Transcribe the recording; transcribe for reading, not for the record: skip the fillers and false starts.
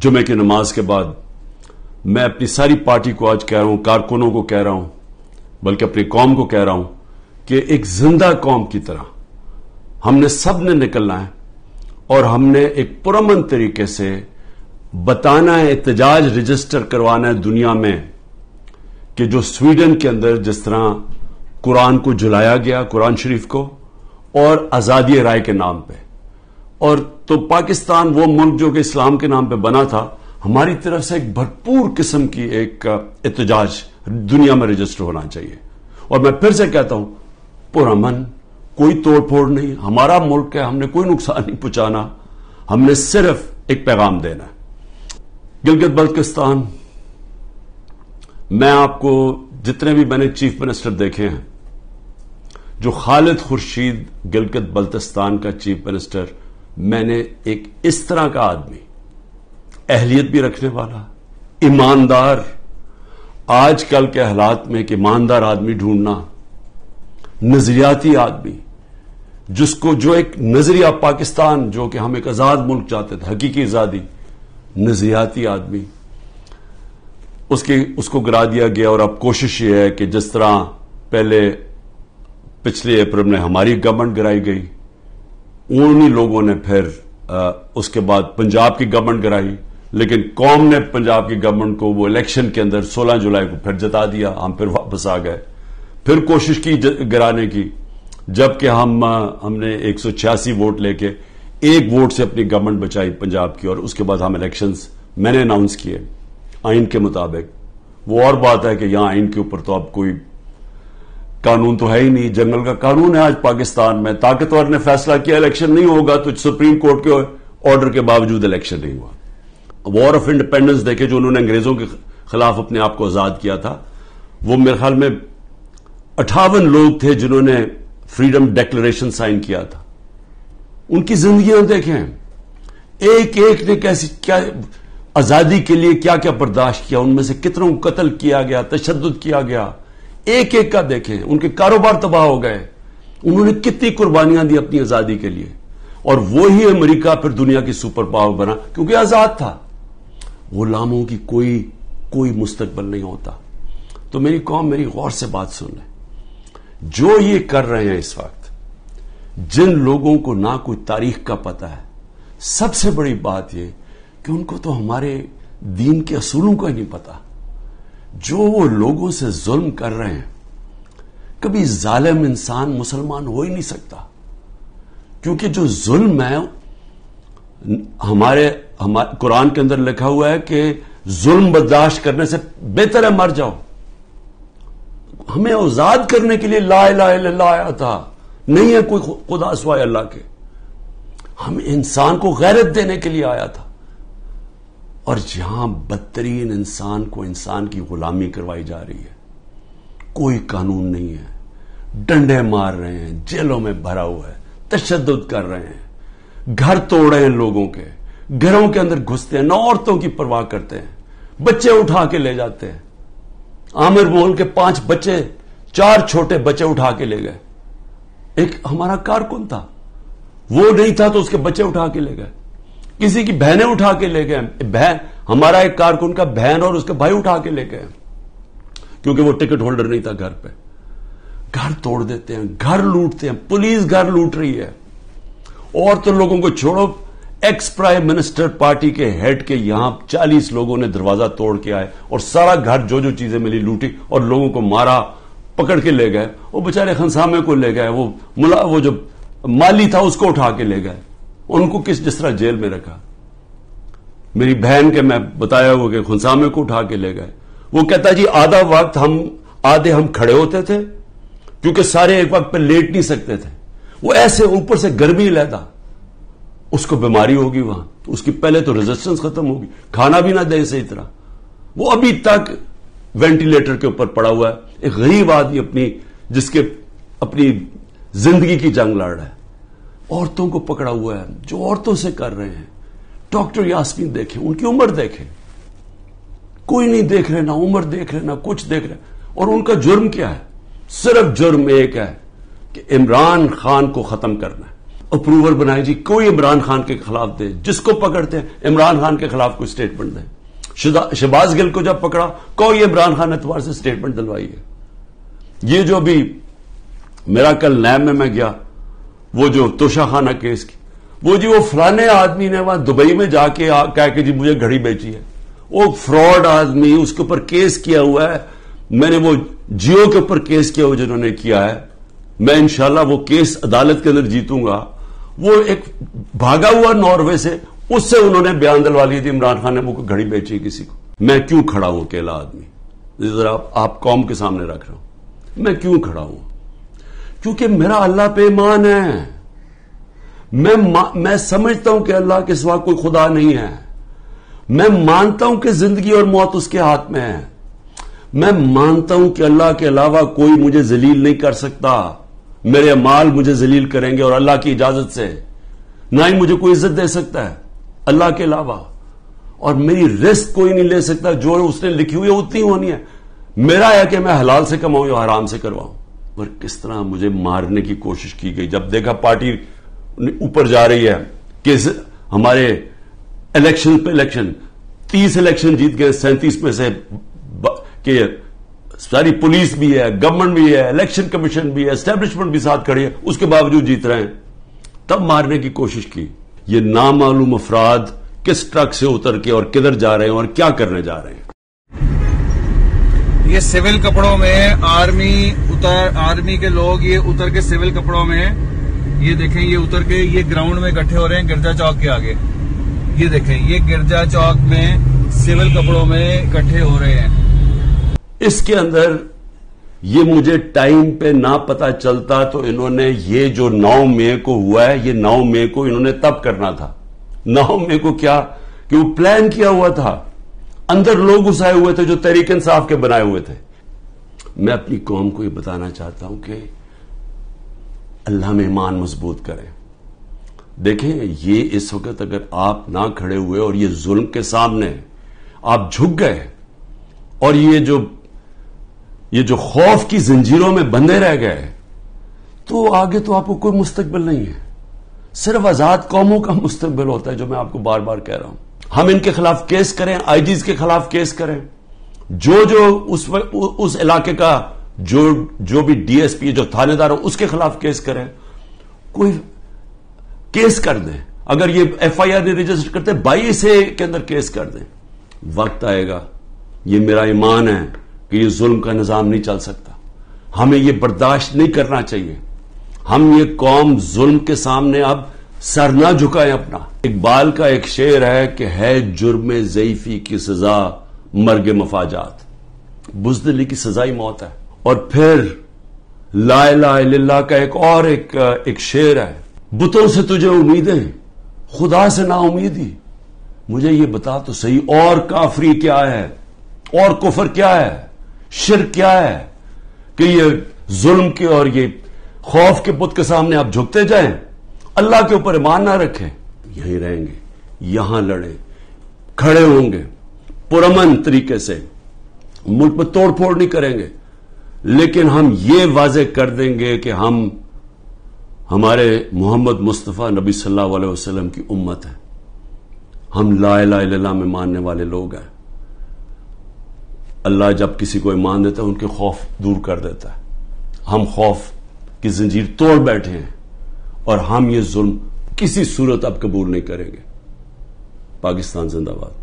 جمعے کی نماز کے بعد میں اپنی ساری پارٹی کو آج کہہ رہا ہوں، کارکنوں کو کہہ رہا ہوں، بلکہ اپنی قوم کو کہہ رہا ہوں کہ ایک زندہ قوم کی طرح ہم نے سب نے نکلنا ہے اور ہم نے ایک پرامن طریقے سے بتانا ہے، احتجاج رجسٹر کروانا ہے دنیا میں کہ جو سویڈن کے اندر جس طرح قرآن کو جلایا گیا، قرآن شریف کو، اور آزادی رائے کے نام پہ، اور تو پاکستان وہ ملک جو کہ اسلام کے نام پہ بنا تھا، ہماری طرف سے ایک بھرپور قسم کی ایک احتجاج دنیا میں رجسٹر ہونا چاہیے۔ اور میں پھر سے کہتا ہوں، پرامن، کوئی توڑ پھوڑ نہیں، ہمارا ملک ہے، ہم نے کوئی نقصان نہیں پہنچانا، ہم نے صرف ایک پیغام دینا ہے۔ گلگت بلتستان، میں آپ کو جتنے بھی میں نے چیف منسٹر دیکھے ہیں، جو خالد خورشید گلگت بلتستان کا چیف منسٹر، میں نے ایک اس طرح کا آدمی، اہلیت بھی رکھنے والا، ایماندار، آج کل کے حالات میں ایک ایماندار آدمی ڈھونڈنا، نظریاتی آدمی، جس کو جو ایک نظریہ پاکستان، جو کہ ہم ایک آزاد ملک چاہتے تھے، حقیقی آزادی، نظریاتی آدمی، اس کو گرا دیا گیا۔ اور اب کوشش یہ ہے کہ جس طرح پہلے پچھلے اپریل میں ہماری گورنمنٹ گرائی گئی، انہی لوگوں نے پھر اس کے بعد پنجاب کی گورنمنٹ گرائی، لیکن قوم نے پنجاب کی گورنمنٹ کو وہ الیکشن کے اندر 16 جولائی کو پھر جتا دیا، ہم پھر واپس آ گئے، پھر کوشش کی گرانے کی، جبکہ ہم نے 186 ووٹ لے کے ایک ووٹ سے اپنی گورنمنٹ بچائی پنجاب کی، اور اس کے بعد ہم الیکشنز میں نے اناؤنس کیے آئین کے مطابق۔ وہ اور بات ہے کہ یہاں آئین کے اوپر تو اب کوئی قانون تو ہے ہی نہیں، جنگل کا قانون ہے آج پاکستان میں، طاقتور نے فیصلہ کیا الیکشن نہیں ہوگا تو سپریم کورٹ کے آرڈر کے باوجود الیکشن نہیں ہوا۔ وار آف انڈیپینڈنس دیکھے جو انہوں نے انگریزوں کے خلاف اپنے آپ کو آزاد کیا تھا، وہ میرے خیال میں 58 لوگ تھے جنہوں نے فریڈم ڈیکلریشن سائن کیا تھا۔ ان کی زندگیاں دیکھیں، ایک ایک نے کیسی کیا آزادی کے لیے کیا کیا برداشت کیا، ان میں سے کتنوں کو قتل کیا گیا، تشدد کیا گیا، ایک ایک کا دیکھیں، ان کے کاروبار تباہ ہو گئے، انہوں نے کتنی قربانیاں دی اپنی آزادی کے لیے، اور وہی امریکہ پھر دنیا کی سپر پاور بنا کیونکہ آزاد تھا۔ غلاموں کی کوئی مستقبل نہیں ہوتا۔ تو میری قوم، میری غور سے بات سن لیں، جو یہ کر رہے ہیں اس وقت، جن لوگوں کو نہ کوئی تاریخ کا پتہ ہے، سب سے بڑی بات یہ کہ ان کو تو ہمارے دین کے اصولوں کا ہی نہیں پتا، جو وہ لوگوں سے ظلم کر رہے ہیں۔ کبھی ظالم انسان مسلمان ہو ہی نہیں سکتا، کیونکہ جو ظلم ہے، ہمارے قرآن کے اندر لکھا ہوا ہے کہ ظلم برداشت کرنے سے بہتر ہے مر جاؤ۔ ہمیں آزاد کرنے کے لیے لا الہ الا اللہ آیا تھا، نہیں ہے کوئی خدا سوائے اللہ کے۔ ہم انسان کو غیرت دینے کے لیے آیا تھا، اور جہاں بدترین انسان کو انسان کی غلامی کروائی جا رہی ہے، کوئی قانون نہیں ہے، ڈنڈے مار رہے ہیں، جیلوں میں بھرا ہوا ہے، تشدد کر رہے ہیں، گھر توڑ رہے ہیں لوگوں کے، گھروں کے اندر گھستے ہیں، نہ عورتوں کی پرواہ کرتے ہیں، بچے اٹھا کے لے جاتے ہیں۔ عامر مول کے 5 بچے، 4 چھوٹے بچے اٹھا کے لے گئے۔ ایک ہمارا کارکن تھا، وہ نہیں تھا تو اس کے بچے اٹھا کے لے گئے، کسی کی بہنیں اٹھا کے لے گئے، ہمارا ایک کارکن کا بہن اور اس کے بھائی اٹھا کے لے گئے، کیونکہ وہ ٹکٹ ہولڈر نہیں تھا گھر پہ۔ گھر توڑ دیتے ہیں، گھر لوٹتے ہیں، پولیس گھر لوٹ رہی ہے۔ اور تو لوگوں کو چھوڑو، ایکس پرائم منسٹر پارٹی کے ہیڈ کے یہاں 40 لوگوں نے دروازہ توڑ کے آئے اور سارا گھر جو چیزیں ملی لوٹی اور لوگوں کو مارا، پکڑ کے لے گئے۔ وہ بےچارے خنسامے کو لے گئے، وہ جو مالی تھا اس کو اٹھا کے لے گئے، ان کو جس طرح جیل میں رکھا۔ میری بہن کے میں بتایا ہوا کہ خنسامے کو اٹھا کے لے گئے۔ وہ کہتا جی آدھا وقت آدھے ہم کھڑے ہوتے تھے کیونکہ سارے ایک وقت پہ لیٹ نہیں سکتے تھے، وہ ایسے اوپر سے گرمی لیتا، اس کو بیماری ہوگی وہاں، تو اس کی پہلے تو ریزسٹنس ختم ہوگی، کھانا بھی نہ دے صحیح طرح، وہ ابھی تک وینٹیلیٹر کے اوپر پڑا ہوا ہے۔ ایک غریب آدمی جس کے اپنی زندگی کی جنگ لڑ رہا ہے، عورتوں کو پکڑا ہوا ہے، جو عورتوں سے کر رہے ہیں۔ ڈاکٹر یاسمین دیکھیں، ان کی عمر دیکھیں، کوئی نہیں دیکھ رہے، نہ عمر دیکھ رہے، نہ کچھ دیکھ رہے، اور ان کا جرم کیا ہے؟ صرف جرم ایک ہے کہ عمران خان کو ختم کرنا ہے۔ اپروول بنائے جی کوئی عمران خان کے خلاف دے, جس کو پکڑتے ہیں عمران خان کے خلاف کوئی سٹیٹمنٹ دے. شہباز گل کو جب پکڑا کوئی عمران خان اعتبار سے سٹیٹمنٹ دلوائی ہے. یہ جو بھی میرا کل نیب میں گیا, وہ جو توشہ خانہ کیس کی, وہ جی وہ فلانے آدمی نے وہاں دبئی میں جا کے کہا کہ جی مجھے گھڑی بیچی ہے. وہ فراڈ آدمی, اس کے اوپر کیس کیا ہوا ہے. میں نے وہ جیو کے اوپر کیس کیا ہوا جنہوں نے کیا ہے, میں انشاءاللہ وہ کیس عدالت کے اندر جیتوں گا. وہ ایک بھاگا ہوا ناروے سے, اس سے انہوں نے بیان دلوا لی تھی عمران خان نے وہ گھڑی بیچی کسی کو. میں کیوں کھڑا ہوں اکیلا آدمی, ذرا آپ قوم کے سامنے رکھ رہا ہوں, میں کیوں کھڑا ہوں؟ کیونکہ میرا اللہ پہ ایمان ہے. میں سمجھتا ہوں کہ اللہ کے سوا کوئی خدا نہیں ہے. میں مانتا ہوں کہ زندگی اور موت اس کے ہاتھ میں ہے. میں مانتا ہوں کہ اللہ کے علاوہ کوئی مجھے ذلیل نہیں کر سکتا. میرے اعمال مجھے ذلیل کریں گے اور اللہ کی اجازت سے. نہ ہی مجھے کوئی عزت دے سکتا ہے اللہ کے علاوہ, اور میری رزق کوئی نہیں لے سکتا. جو اس نے لکھی ہوئی ہے اتنی ہونی ہے. میرا ہے کہ میں حلال سے کماؤں یا حرام سے کرواؤں. اور کس طرح مجھے مارنے کی کوشش کی گئی جب دیکھا پارٹی اوپر جا رہی ہے کہ ہمارے الیکشن پہ الیکشن 30 الیکشن جیت گئے 37 میں سے, کہ ساری پولیس بھی ہے, گورنمنٹ بھی ہے, الیکشن کمیشن بھی ہے, اسٹیبلشمنٹ بھی ساتھ کھڑی ہے, اس کے باوجود جیت رہے ہیں. تب مارنے کی کوشش کی. یہ نامعلوم افراد کس ٹرک سے اتر کے اور کدھر جا رہے ہیں اور کیا کرنے جا رہے ہیں. یہ سول کپڑوں میں آرمی کے لوگ یہ اتر کے سول کپڑوں میں, یہ دیکھیں یہ اتر کے یہ گراؤنڈ میں اکٹھے ہو رہے ہیں گرجا چوک کے آگے. یہ دیکھیں یہ گرجا چوک میں سول کپڑوں میں اکٹھے ہو رہے ہیں. اس کے اندر یہ مجھے ٹائم پہ نہ پتا چلتا تو انہوں نے یہ جو 9 مئی کو ہوا ہے, یہ 9 مئی کو انہوں نے تب کرنا تھا. 9 مئی کو کیا کہ وہ پلان کیا ہوا تھا. اندر لوگ گھسائے ہوئے تھے جو تحریک انصاف کے بنائے ہوئے تھے. میں اپنی قوم کو یہ بتانا چاہتا ہوں کہ اللہ میں ایمان مضبوط کریں. دیکھیں یہ اس وقت اگر آپ نہ کھڑے ہوئے اور یہ ظلم کے سامنے آپ جھک گئے اور یہ جو خوف کی زنجیروں میں بندھے رہ گئے, تو آگے تو آپ کو کوئی مستقبل نہیں ہے. صرف آزاد قوموں کا مستقبل ہوتا ہے, جو میں آپ کو بار بار کہہ رہا ہوں. ہم ان کے خلاف کیس کریں, آئی جیز کے خلاف کیس کریں, جو اس علاقے کا جو بھی ڈی ایس پی جو تھانے دار ہو اس کے خلاف کیس کریں. کوئی کیس کر دیں. اگر یہ ایف آئی آر نہیں رجسٹر کرتے 22A کے اندر کیس کر دیں. وقت آئے گا, یہ میرا ایمان ہے کہ یہ ظلم کا نظام نہیں چل سکتا. ہمیں یہ برداشت نہیں کرنا چاہیے. ہم یہ قوم ظلم کے سامنے اب سر نہ جھکائیں اپنا. اقبال کا ایک شعر ہے کہ ہے جرم ضعیفی کی سزا مرگ مفاجات. بزدلی کی سزا ہی موت ہے. اور پھر لا الہ الا اللہ کا ایک شعر ہے, بتوں سے تجھے امیدیں خدا سے نا امیدی. مجھے یہ بتا تو صحیح, اور کافری کیا ہے, اور کفر کیا ہے, شرک کیا ہے کہ یہ ظلم کے اور یہ خوف کے بت کے سامنے آپ جھکتے جائیں, اللہ کے اوپر ایمان نہ رکھیں. یہیں رہیں گے, یہاں لڑیں, کھڑے ہوں گے پرامن طریقے سے, ملک میں توڑ پھوڑ نہیں کریں گے, لیکن ہم یہ واضح کر دیں گے کہ ہم ہمارے محمد مصطفیٰ نبی صلی اللہ علیہ وسلم کی امت ہے. ہم لا الہ الا اللہ میں ماننے والے لوگ ہیں. اللہ جب کسی کو ایمان دیتا ہے ان کے خوف دور کر دیتا ہے. ہم خوف کی زنجیر توڑ بیٹھے ہیں اور ہم یہ ظلم کسی صورت اب قبول نہیں کریں گے. پاکستان زندہ باد.